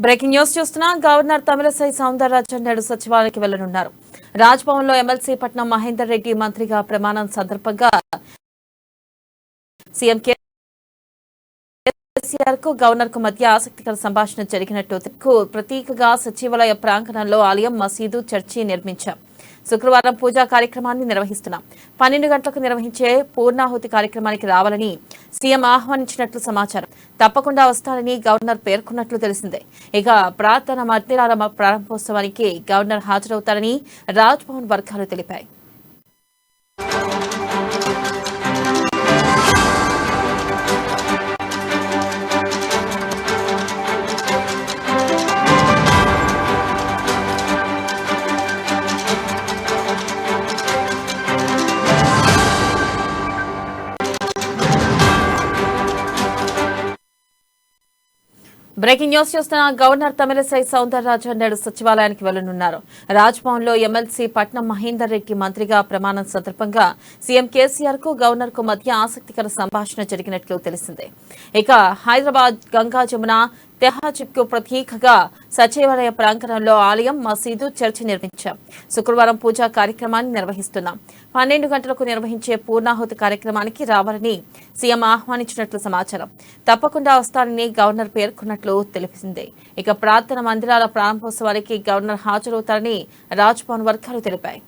Breaking news చూస్తున్నా. Governor Tamilisai Soundararajan నేడు సచివాలయానికి వెళ్లనున్నారు. రాజ్భవన్ లో ఎమ్మెల్సీ పట్నం మహేందర్ రెడ్డి మంత్రిగా ప్రమాణం సందర్భంగా సీఎం కేసీఆర్ కు గవర్నర్ కు మధ్య ఆసక్తికర సంభాషణ జరిగినట్టు ప్రతీకగా సచివాలయ ప్రాంగణంలో ఆలయం, మసీదు, చర్చి నిర్మించారు. శుక్రవారం పూజా కార్యక్రమాన్ని నిర్వహిస్తున్నాం. 12 గంటలకు నిర్వహించే పూర్ణాహుతి కార్యక్రమానికి రావాలని సీఎం ఆహ్వానించినట్లు సమాచారం. తప్పకుండా వస్తారని గవర్నర్ పేర్కొన్నట్లు తెలిసిందే. ఇక ప్రార్థన మందిరాల ప్రారంభోత్సవానికి గవర్నర్ హాజరవుతారని రాజ్భవన్ వర్గాలు తెలిపాయి. బ్రేకింగ్ న్యూస్ చూస్తున్న. గవర్నర్ తమిళసై సౌందరరాజన్ నేడు సచివాలయానికి వెళ్లనున్నారు. రాజ్భవన్ లో ఎమ్మెల్సీ పట్నం మహేందర్ రెడ్డి మంత్రిగా ప్రమాణం సందర్భంగా సీఎం కేసీఆర్ కు గవర్నర్ కు మధ్య ఆసక్తికర సంభాషణ జరిగినట్లు తెలిసిందే. ఇక హైదరాబాద్ గంగా జమున తెహజిబ్ కు ప్రతీకగా సచివాలయ ప్రాంగణంలో ఆలయం, మసీదు, చర్చి నిర్మించాం. శుక్రవారం పూజా కార్యక్రమాన్ని నిర్వహిస్తున్నాం. 12 గంటలకు నిర్వహించే పూర్ణాహుతి కార్యక్రమానికి రావాలని సీఎం ఆహ్వానించినట్లు సమాచారం. తప్పకుండా వస్తారని గవర్నర్ పేర్కొన్నట్లు తెలిసిందే. ఇక ప్రార్థన మందిరాల ప్రారంభోత్సవానికి గవర్నర్ హాజరవుతారని రాజ్భవన్ వర్గాలు తెలిపాయి.